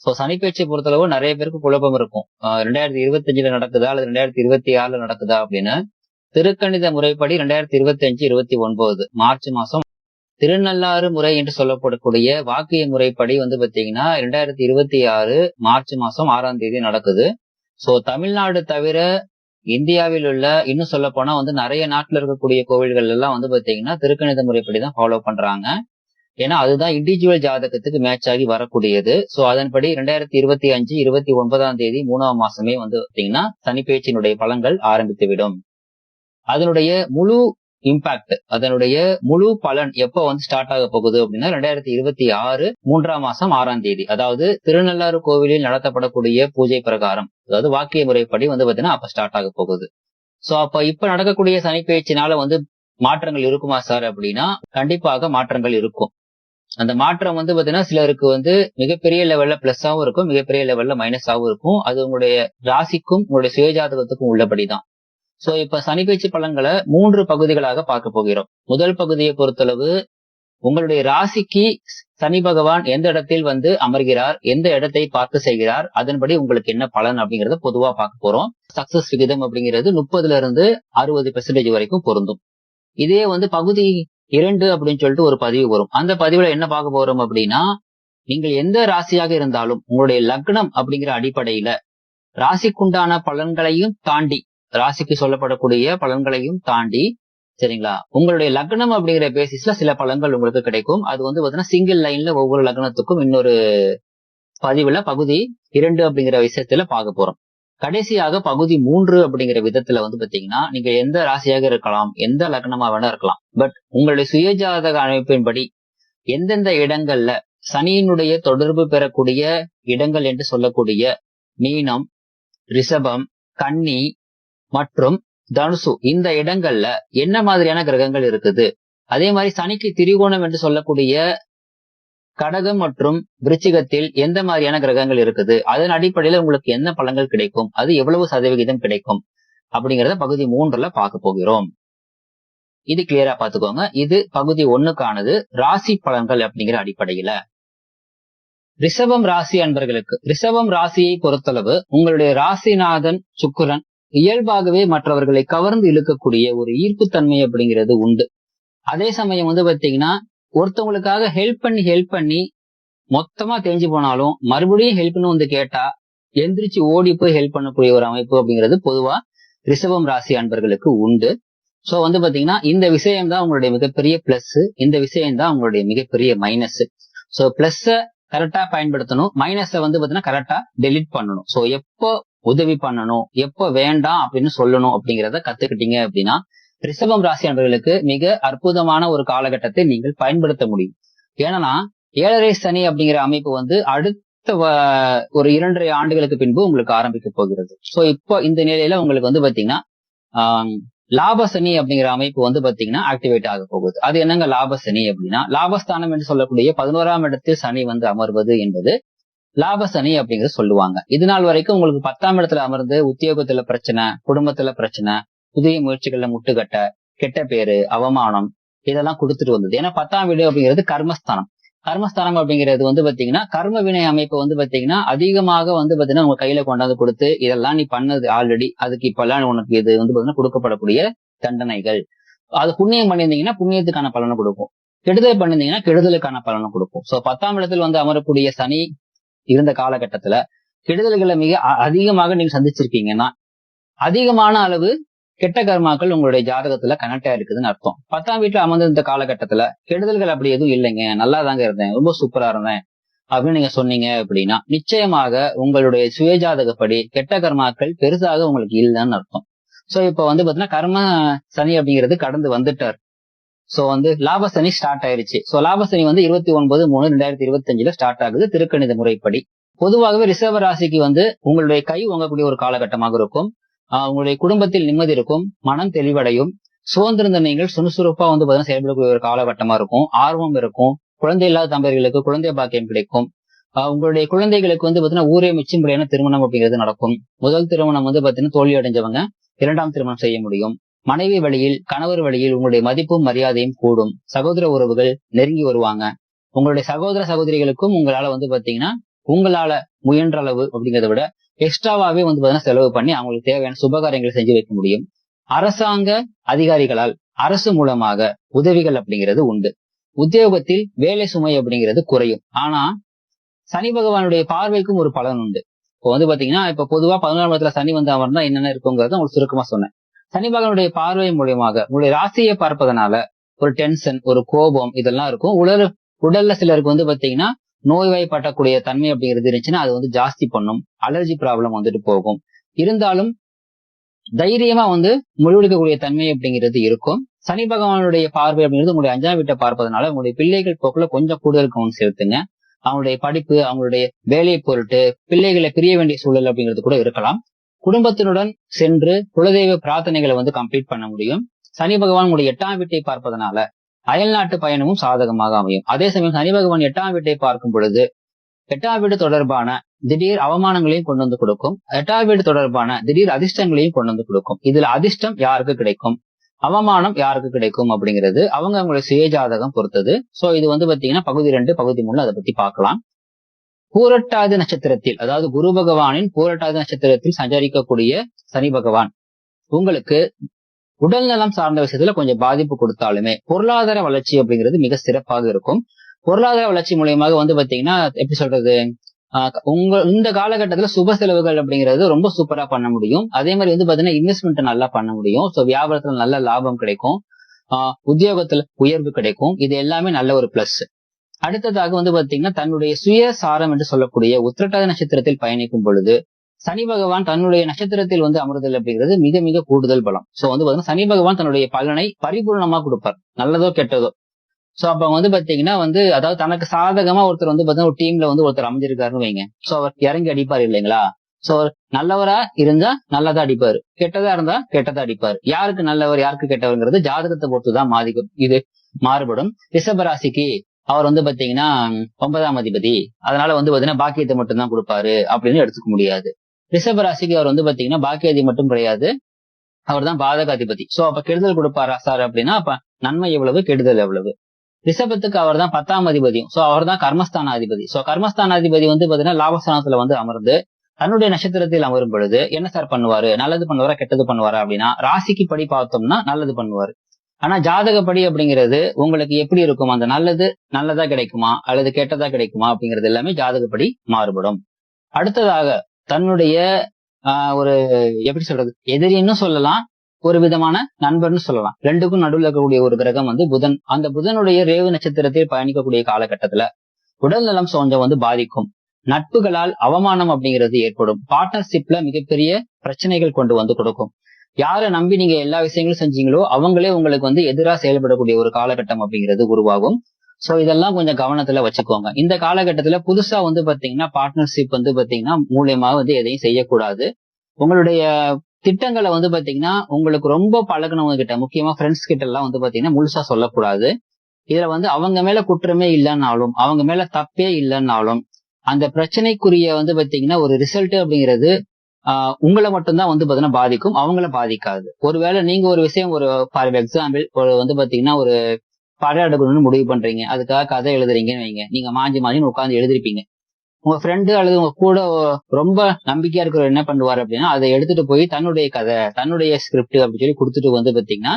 So சனிப்பெயர்ச்சியை பொறுத்தளவு நிறைய பேருக்கு குழப்பம் இருக்கும். 2025 நடக்குதா அல்லது 2026 நடக்குதா அப்படின்னு. திருக்கணித முறைப்படி 2025, 29 மார்ச் மாசம் திருநள்ளாறு முறை என்று சொல்லப்படக்கூடிய வாக்கிய முறைப்படி பாத்தீங்கன்னா 2026 மார்ச் மாசம் 6ஆம் தேதி நடக்குது. சோ தமிழ்நாடு தவிர இந்தியாவில் உள்ள இன்னும் சொல்ல போனா நிறைய நாட்டுல இருக்கக்கூடிய கோவில்கள் எல்லாம் பாத்தீங்கன்னா திருக்கணித முறைப்படிதான் ஃபாலோ பண்றாங்க. ஏன்னா அதுதான் இண்டிவிஜுவல் ஜாதகத்துக்கு மேட்ச் ஆகி வரக்கூடியது. சோ அதன்படி 2025, 29ஆம் தேதி 3ஆம் மாசமே பாத்தீங்கன்னா சனிப்பெயர்ச்சியினுடைய பலன்கள் ஆரம்பித்துவிடும். அதனுடைய முழு இம்பாக்ட், அதனுடைய முழு பலன் எப்ப ஸ்டார்ட் ஆக போகுது அப்படின்னா 2026 3ஆம் மாசம் 6ஆம் தேதி, அதாவது திருநள்ளாறு கோவிலில் நடத்தப்படக்கூடிய பூஜை பிரகாரம், அதாவது வாக்கிய முறைப்படி பாத்தீங்கன்னா அப்ப ஸ்டார்ட் ஆக போகுது. சோ அப்ப இப்ப நடக்கக்கூடிய சனிப்பெயர்ச்சினால மாற்றங்கள் இருக்குமா சார் அப்படின்னா கண்டிப்பாக மாற்றங்கள் இருக்கும். அந்த மாற்றம் பாத்தீங்கன்னா சிலருக்கு மிகப்பெரிய லெவல்ல பிளஸ்ஸாவும் இருக்கும், மிகப்பெரிய லெவல்ல மைனஸாவும் இருக்கும். அது உங்களுடைய ராசிக்கும் உங்களுடைய சுயஜாதகத்துக்கும் உள்ளபடிதான். சோ இப்ப சனிப்பெயர்ச்சி பலன்களை 3 பகுதிகளாக பார்க்க போகிறோம். முதல் பகுதியை பொறுத்தளவு உங்களுடைய ராசிக்கு சனி பகவான் எந்த இடத்தில் அமர்கிறார், எந்த இடத்தை பார்த்து செய்கிறார், அதன்படி உங்களுக்கு என்ன பலன் அப்படிங்கறத பொதுவா பார்க்க போறோம். சக்சஸ் விகிதம் அப்படிங்கிறது 30ல இருந்து 60% வரைக்கும் பொருந்தும். இதே பகுதி 2 அப்படின்னு சொல்லிட்டு ஒரு பதிவு வரும். அந்த பதிவுல என்ன பார்க்க போறோம் அப்படின்னா, நீங்கள் எந்த ராசியாக இருந்தாலும் உங்களுடைய லக்னம் அப்படிங்கிற அடிப்படையில ராசிக்குண்டான பலன்களையும் தாண்டி, ராசிக்கு சொல்லப்படக்கூடிய பலன்களையும் தாண்டி, சரிங்களா, உங்களுடைய லக்னம் அப்படிங்கிற பேசிஸ்ல சில பலன்கள் உங்களுக்கு கிடைக்கும். அது பாத்தீங்கன்னா சிங்கிள் லைன்ல ஒவ்வொரு லக்னத்துக்கும் இன்னொரு பதிவுல பகுதி 2 அப்படிங்கிற விஷயத்துல பார்க்க போறோம். கடைசியாக பகுதி 3 அப்படிங்கிற விதத்துல பாத்தீங்கன்னா நீங்க எந்த ராசியாக இருக்கலாம், எந்த லக்னமா வேணா இருக்கலாம், பட் உங்களுடைய சுயஜாதக அமைப்பின்படி எந்தெந்த இடங்கள்ல சனியினுடைய தொடர்பு பெறக்கூடிய இடங்கள் என்று சொல்லக்கூடிய மீனம், ரிஷபம், கன்னி மற்றும் தனுசு, இந்த இடங்கள்ல என்ன மாதிரியான கிரகங்கள் இருக்குது, அதே மாதிரி சனிக்கு திரிகோணம் என்று சொல்லக்கூடிய கடகம் மற்றும் விருச்சிகத்தில் எந்த மாதிரியான கிரகங்கள் இருக்குது, அதன் அடிப்படையில உங்களுக்கு என்ன பலன்கள் கிடைக்கும், அது எவ்வளவு சதவிகிதம் கிடைக்கும் அப்படிங்கறத பகுதி 3ல பார்க்க போகிறோம். இது கிளியரா பாத்துக்கோங்க. இது பகுதி 1க்கானது, ராசி பலன்கள் அப்படிங்கிற அடிப்படையில. ரிஷபம் ராசி அன்பர்களுக்கு, ரிஷபம் ராசியை பொறுத்தளவு உங்களுடைய ராசிநாதன் சுக்கிரன் இயல்பாகவே மற்றவர்களை கவர்ந்து இழுக்கக்கூடிய ஒரு ஈர்ப்புத்தன்மை அப்படிங்கிறது உண்டு. அதே சமயம் பாத்தீங்கன்னா ஒருத்தவங்களுக்காக ஹெல்ப் பண்ணி மொத்தமா தெரிஞ்சு போனாலும் மறுபடியும் ஹெல்ப்னு கேட்டா எந்திரிச்சு ஓடி போய் ஹெல்ப் பண்ணக்கூடிய ஒரு அமைப்பு அப்படிங்கிறது பொதுவா ரிஷபம் ராசி அன்பர்களுக்கு உண்டு. சோ பாத்தீங்கன்னா இந்த விஷயம் தான் உங்களுடைய மிகப்பெரிய பிளஸ், இந்த விஷயம் தான் உங்களுடைய மிகப்பெரிய மைனஸ். சோ பிளஸ் கரெக்டா பயன்படுத்தணும், மைனஸ பாத்தீங்கன்னா கரெக்டா டெலிட் பண்ணணும். சோ எப்போ உதவி பண்ணணும், எப்போ வேண்டாம் அப்படின்னு சொல்லணும் அப்படிங்கிறத கத்துக்கிட்டீங்க அப்படின்னா ரிஷபம் ராசி அன்பர்களுக்கு மிக அற்புதமான ஒரு காலகட்டத்தை நீங்கள் பயன்படுத்த முடியும். ஏன்னா 7.5 சனி அப்படிங்கிற அமைப்பு அடுத்த ஒரு 2.5 ஆண்டுகளுக்கு பின்பு உங்களுக்கு ஆரம்பிக்க போகிறது. சோ இப்போ இந்த நிலையில உங்களுக்கு பாத்தீங்கன்னா லாபசனி அப்படிங்கிற அமைப்பு பாத்தீங்கன்னா ஆக்டிவேட் ஆக போகுது. அது என்னங்க லாபசனி அப்படின்னா, லாபஸ்தானம் என்று சொல்லக்கூடிய 11ஆம் இடத்தில் சனி அமர்வது என்பது லாபசனி அப்படிங்கறது சொல்லுவாங்க. இது நாள் வரைக்கும் உங்களுக்கு 10ஆம் இடத்துல அமர்ந்து உத்தியோகத்துல பிரச்சனை, குடும்பத்துல பிரச்சனை, புதிய முயற்சிகள்ல முட்டுக்கட்ட, கெட்ட பேரு, அவமானம் இதெல்லாம் கொடுத்துட்டு வந்தது. ஏன்னா 10ஆம் வீடு அப்படிங்கிறது கர்மஸ்தானம். கர்மஸ்தானம் அப்படிங்கிறது பாத்தீங்கன்னா கர்ம வினை அமைப்பு பாத்தீங்கன்னா அதிகமாக பாத்தீங்கன்னா உங்க கையில கொண்டாந்து கொடுத்து இதெல்லாம் நீ பண்ணது ஆல்ரெடி, அதுக்கு இப்பெல்லாம் உனக்கு இது பாத்தீங்கன்னா கொடுக்கப்படக்கூடிய தண்டனைகள். அது புண்ணியம் பண்ணியிருந்தீங்கன்னா புண்ணியத்துக்கான பலனை கொடுக்கும், கெடுதல் பண்ணிருந்தீங்கன்னா கெடுதலுக்கான பலனை கொடுக்கும். சோ 10ஆம் இடத்தில் அமரக்கூடிய சனி இருந்த காலகட்டத்துல கெடுதல்களை மிக அதிகமாக நீங்க சந்திச்சிருக்கீங்கன்னா அதிகமான அளவு கெட்ட கர்மாக்கள் உங்களுடைய ஜாதகத்துல கனெக்ட் ஆயிருக்குதுன்னு அர்த்தம். 10ஆம் வீட்டுல அமர்ந்திருந்த காலகட்டத்துல கெடுதல்கள் அப்படி எதுவும் இல்லைங்க, நல்லா தாங்க இருந்தேன், ரொம்ப சூப்பரா இருந்தேன் அப்படின்னு நீங்க சொன்னீங்க அப்படின்னா நிச்சயமாக உங்களுடைய சுயஜாதகப்படி கெட்ட கர்மாக்கள் பெருசாக உங்களுக்கு இல்லைன்னு அர்த்தம். சோ இப்ப பாத்தீங்கன்னா கர்ம சனி அப்படிங்கிறது கடந்து வந்துட்டார். சோ லாபசனி ஸ்டார்ட் ஆயிருச்சு. சோ லாபசனி 29/3/2025 ஸ்டார்ட் ஆகுது திருக்கணித முறைப்படி. பொதுவாகவே ரிஷப ராசிக்கு உங்களுடைய கை ஓங்கக்கூடிய ஒரு காலகட்டமாக இருக்கும். உங்களுடைய குடும்பத்தில் நிம்மதி இருக்கும், மனம் தெளிவடையும், சுதந்திரந்த நீங்கள் சுறுசுறுப்பா பாத்தீங்கன்னா செயல்படக்கூடிய ஒரு காலகட்டமா இருக்கும். ஆர்வம் இருக்கும், குழந்தை இல்லாத தம்பதிகளுக்கு குழந்தை பாக்கியம் கிடைக்கும். உங்களுடைய குழந்தைகளுக்கு பாத்தீங்கன்னா ஊரே மிச்சும்படியான திருமணம் அப்படிங்கிறது நடக்கும். முதல் திருமணம் பாத்தீங்கன்னா தோல்வி அடைஞ்சவங்க 2ஆம் திருமணம் செய்ய முடியும். மனைவி வழியில், கணவர் வழியில் உங்களுடைய மதிப்பும் மரியாதையும் கூடும். சகோதர உறவுகள் நெருங்கி வருவாங்க. உங்களுடைய சகோதர சகோதரிகளுக்கும் உங்களால பாத்தீங்கன்னா உங்களால முயன்ற அளவு அப்படிங்கிறத விட எக்ஸ்ட்ராவாவே வந்து பாத்தீங்கன்னா செலவு பண்ணி அவங்களுக்கு தேவையான சுபகாரியங்களை செஞ்சு வைக்க முடியும். அரசாங்க அதிகாரிகளால் அரசு மூலமாக உதவிகள் அப்படிங்கிறது உண்டு. உத்தியோகத்தில் வேலை சுமை அப்படிங்கிறது குறையும். ஆனா சனி பகவானுடைய பார்வைக்கும் ஒரு பலன் உண்டு. இப்போ வந்து பாத்தீங்கன்னா இப்ப பொதுவா 11ஆம் இடத்துல சனி வந்து அமர்ந்தா என்னென்ன இருக்குங்கிறத உங்களுக்கு சுருக்கமா சொன்னேன். சனி பகவானுடைய பார்வை மூலியமாக உங்களுடைய ராசியை பார்ப்பதனால ஒரு டென்ஷன், ஒரு கோபம் இதெல்லாம் இருக்கும். உடல்ல சிலருக்கு வந்து பாத்தீங்கன்னா நோய்வாய்ப்படக்கூடிய தன்மை அப்படிங்கிறது இருந்துச்சுன்னா அது வந்து ஜாஸ்தி பண்ணும். அலர்ஜி ப்ராப்ளம் வந்துட்டு போகும். இருந்தாலும் தைரியமா வந்து முடிவெடுக்கக்கூடிய தன்மை அப்படிங்கிறது இருக்கும். சனி பகவானுடைய பார்வை அப்படிங்கிறது உங்களுடைய 5ஆம் வீட்டை பார்ப்பதனால உங்களுடைய பிள்ளைகள் போக்குல கொஞ்சம் கூடுதல் கவனம் செலுத்துங்க. அவங்களுடைய படிப்பு, அவங்களுடைய வேலையை பொருட்டு பிள்ளைகளை பிரிய வேண்டிய சூழல் அப்படிங்கிறது கூட இருக்கலாம். குடும்பத்தினுடன் சென்று குலதெய்வ பிரார்த்தனைகளை வந்து கம்ப்ளீட் பண்ண முடியும். சனி பகவான் உங்களுடைய 8ஆம் வீட்டை பார்ப்பதனால அயல்நாட்டு பயணமும் சாதகமாக அமையும். அதே சமயம் சனி பகவான் 8ஆம் வீட்டை பார்க்கும் பொழுது 8ஆம் வீடு தொடர்பான திடீர் அவமானங்களையும் கொண்டு வந்து கொடுக்கும். 8ஆம் வீடு தொடர்பான திடீர் அதிர்ஷ்டங்களையும் கொண்டு வந்து கொடுக்கும். இதுல அதிர்ஷ்டம் யாருக்கு கிடைக்கும், அவமானம் யாருக்கு கிடைக்கும் அப்படிங்கிறது அவங்களுடைய சுயஜாதகம் பொறுத்தது. சோ இது வந்து பாத்தீங்கன்னா பகுதி 2 பகுதி 3 அதை பத்தி பார்க்கலாம். பூரட்டாதி நட்சத்திரத்தில், அதாவது குரு பகவானின் பூரட்டாதி நட்சத்திரத்தில் சஞ்சரிக்கக்கூடிய சனி பகவான் உங்களுக்கு உடல் நலம் சார்ந்த விஷயத்துல கொஞ்சம் பாதிப்பு கொடுத்தாலுமே பொருளாதார வளர்ச்சி அப்படிங்கிறது மிக சிறப்பாக இருக்கும். பொருளாதார வளர்ச்சி மூலியமாக வந்து பாத்தீங்கன்னா எப்படி சொல்றது, இந்த காலகட்டத்துல சுப செலவுகள் அப்படிங்கிறது ரொம்ப சூப்பரா பண்ண முடியும். அதே மாதிரி வந்து பாத்தீங்கன்னா இன்வெஸ்ட்மெண்ட் நல்லா பண்ண முடியும். சோ வியாபாரத்துல நல்ல லாபம் கிடைக்கும். உத்தியோகத்துல உயர்வு கிடைக்கும். இது எல்லாமே நல்ல ஒரு பிளஸ். அடுத்ததாக வந்து பாத்தீங்கன்னா தன்னுடைய சுயசாரம் என்று சொல்லக்கூடிய உத்திரட்டாதி நட்சத்திரத்தில் பயணிக்கும் பொழுது சனி பகவான் தன்னுடைய நட்சத்திரத்தில் வந்து அமர்தல் அப்படிங்கிறது மிக மிக கூடுதல் பலம். சோ வந்து பாத்தீங்கன்னா சனி பகவான் தன்னுடைய பலனை பரிபூர்ணமா கொடுப்பார், நல்லதோ கெட்டதோ. சோ அப்ப வந்து பாத்தீங்கன்னா வந்து அதாவது தனக்கு சாதகமா ஒருத்தர் வந்து பாத்தீங்கன்னா ஒரு டீம்ல வந்து ஒருத்தர் அமைஞ்சிருக்காருன்னு வைங்க. சோ அவர் இறங்கி அடிப்பார் இல்லைங்களா. சோ அவர் நல்லவரா இருந்தா நல்லதா அடிப்பாரு, கெட்டதா இருந்தா கெட்டதா அடிப்பாரு. யாருக்கு நல்லவர் யாருக்கு கெட்டவர்ங்கிறது ஜாதகத்தை பொறுத்துதான் இது மாறுபடும். ரிஷபராசிக்கு அவர் வந்து பாத்தீங்கன்னா 9ஆம் அதிபதி, அதனால வந்து பாத்தீங்கன்னா பாக்கியத்தை மட்டும் தான் கொடுப்பாரு அப்படின்னு எடுத்துக்க முடியாது. ரிஷபராசிக்கு அவர் வந்து பாத்தீங்கன்னா பாக்கியாதி மட்டும் கிடையாது, அவர் தான் பாதகாதிபதி. சோ அப்ப கெடுதல் கொடுப்பாரா சார் அப்படின்னா அப்ப நன்மை எவ்வளவு கெடுதல் எவ்வளவு. ரிஷபத்துக்கு அவர் தான் 10ஆம் அதிபதியும். சோ அவர் தான் கர்மஸ்தான அதிபதி. சோ கர்மஸ்தான அதிபதி வந்து பாத்தீங்கன்னா லாபஸ்தானத்துல வந்து அமர்ந்து தன்னுடைய நட்சத்திரத்தில் அமரும் பொழுது என்ன சார் பண்ணுவாரு, நல்லது பண்ணுவாரா கெட்டது பண்ணுவாரா அப்படின்னா ராசிக்கு படி பார்த்தோம்னா நல்லது பண்ணுவாரு. ஆனா ஜாதகப்படி அப்படிங்கிறது உங்களுக்கு எப்படி இருக்கும், அந்த நல்லதா கிடைக்குமா அல்லது கெட்டதா கிடைக்குமா அப்படிங்கிறது எல்லாமே ஜாதகப்படி மாறுபடும். அடுத்ததாக தன்னுடைய ஒரு எப்படி சொல்றது, எதிரின்னு சொல்லலாம், ஒரு விதமான நண்பர்னு சொல்லலாம். ரெண்டுக்கும் நடுவில் இருக்கக்கூடிய ஒரு கிரகம் வந்து புதன். அந்த புதனுடைய ரேவு நட்சத்திரத்தில் பயணிக்கக்கூடிய காலகட்டத்துல உடல் நலம் கொஞ்சம் வந்து பாதிக்கும். நட்புகளால் அவமானம் அப்படிங்கிறது ஏற்படும். பார்ட்னர்ஷிப்ல மிகப்பெரிய பிரச்சனைகள் கொண்டு வந்து கொடுக்கும். யாரை நம்பி நீங்க எல்லா விஷயங்களும் செஞ்சீங்களோ அவங்களே உங்களுக்கு வந்து எதிராக செயல்படக்கூடிய ஒரு காலகட்டம் அப்படிங்கிறது உருவாகும். சோ இதெல்லாம் கொஞ்சம் கவனத்துல வச்சுக்கோங்க. இந்த காலகட்டத்துல புதுசா வந்து பாத்தீங்கன்னா பார்ட்னர்ஷிப் வந்து பாத்தீங்கன்னா மூலியமா வந்து எதையும் செய்யக்கூடாது. உங்களுடைய திட்டங்களை வந்து பாத்தீங்கன்னா உங்களுக்கு ரொம்ப பழகினவங்க கிட்ட, முக்கியமா ஃப்ரெண்ட்ஸ் கிட்ட எல்லாம் வந்து பாத்தீங்கன்னா முழுசா சொல்லக்கூடாது. இதுல வந்து அவங்க மேல குற்றமே இல்லைன்னாலும் அவங்க மேல தப்பே இல்லைன்னாலும் அந்த பிரச்சனைக்குரிய வந்து பாத்தீங்கன்னா ஒரு ரிசல்ட் அப்படிங்கிறது உங்களை மட்டும்தான் வந்து பாத்தீங்கன்னா பாதிக்கும், அவங்கள பாதிக்காது. ஒருவேளை நீங்க ஒரு விஷயம், ஒரு ஃபார் எக்ஸாம்பிள் ஒரு வந்து பாத்தீங்கன்னா ஒரு படம் எடுக்கணும்னு முடிவு பண்றீங்க, அதுக்காக கதை எழுதுறீங்கன்னு வைங்க. நீங்க மாஞ்சி உட்காந்து எழுதிருப்பீங்க. உங்க ஃப்ரெண்டு அல்லது உங்க கூட ரொம்ப நம்பிக்கையா இருக்கிறவர் என்ன பண்ணுவாரு அப்படின்னா அதை எடுத்துட்டு போய் தன்னுடைய கதை, தன்னுடைய ஸ்கிரிப்ட் அப்படின்னு சொல்லி கொடுத்துட்டு வந்து பாத்தீங்கன்னா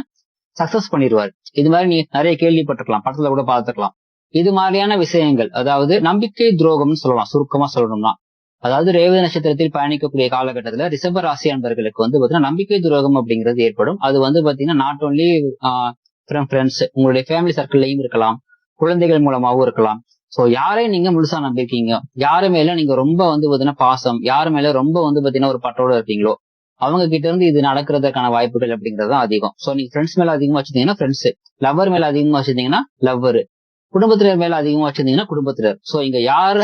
சக்சஸ் பண்ணிடுவாரு. இது மாதிரி நீ நிறைய கேள்விப்பட்டிருக்கலாம், படத்துல கூட பார்த்துக்கலாம். இது மாதிரியான விஷயங்கள், அதாவது நம்பிக்கை துரோகம்னு சொல்லலாம் சுருக்கமா சொல்லணும்னா. அதாவது ரேவதி நட்சத்திரத்தில் பயணிக்கக்கூடிய காலகட்டத்துல ரிஷப ராசி அன்பர்களுக்கு வந்து பாத்தீங்கன்னா நம்பிக்கை துரோகம் அப்படிங்கிறது ஏற்படும். அது வந்து பாத்தீங்கன்னா நாட் ஓன்லி ஃப்ரெண்ட்ஸ், உங்களுடைய ஃபேமிலி சர்க்கிள்லயும் இருக்கலாம், குழந்தைகள் மூலமாவும் இருக்கலாம். சோ யாரையும் நீங்க முழுசா நம்பிருக்கீங்க, யாரு மேல நீங்க ரொம்ப வந்து பாத்தீங்கன்னா பாசம், யாரு மேல ரொம்ப வந்து பாத்தீங்கன்னா ஒரு பட்டோட இருக்கீங்களோ அவங்க கிட்ட இருந்து இது நடக்கிறதுக்கான வாய்ப்புகள் அப்படிங்கறது அதிகம். சோ நீங்க ஃப்ரெண்ட்ஸ் மேல அதிகமா வச்சிருந்தீங்கன்னா ஃப்ரெண்ட்ஸ், லவ்வர் மேல அதிகமா வச்சிருந்தீங்கன்னா லவ்வர், குடும்பத்தினர் மேல அதிகமா வச்சிருந்தீங்கன்னா குடும்பத்தினர். சோ இங்க யாரு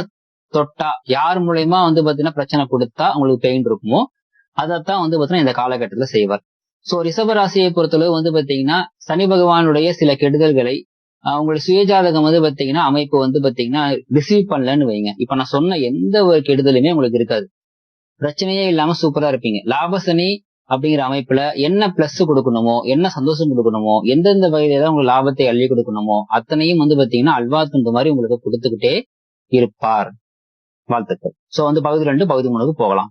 தொட்டா, யார் மூலயமா வந்து பாத்தீங்கன்னா பிரச்சனை கொடுத்தா உங்களுக்கு பெயின் இருக்குமோ அதைத்தான் வந்து பாத்தீங்கன்னா இந்த காலகட்டத்துல செய்வார். சோ ரிஷபராசியை பொறுத்தளவு வந்து பாத்தீங்கன்னா சனி பகவானுடைய சில கெடுதல்களை உங்களுடைய சுயஜாதகம் வந்து பாத்தீங்கன்னா அமைப்பு வந்து பாத்தீங்கன்னா ரிசீவ் பண்ணலன்னு வைங்க. இப்ப நான் சொன்ன எந்த ஒரு கெடுதலுமே உங்களுக்கு இருக்காது, பிரச்சனையே இல்லாம சூப்பரா இருப்பீங்க. லாபசனி அப்படிங்கிற அமைப்புல என்ன பிளஸ் கொடுக்கணுமோ, என்ன சந்தோஷம் கொடுக்கணுமோ, எந்தெந்த வகையில தான் உங்களுக்கு லாபத்தை அள்ளி கொடுக்கணுமோ அத்தனையும் வந்து பாத்தீங்கன்னா அல்வா துண்டு மாதிரி உங்களுக்கு கொடுத்துக்கிட்டே இருப்பார். வாழ்த்துக்கள். சோ வந்து பகுதி 2 பகுதி 3க்கு போகலாம்.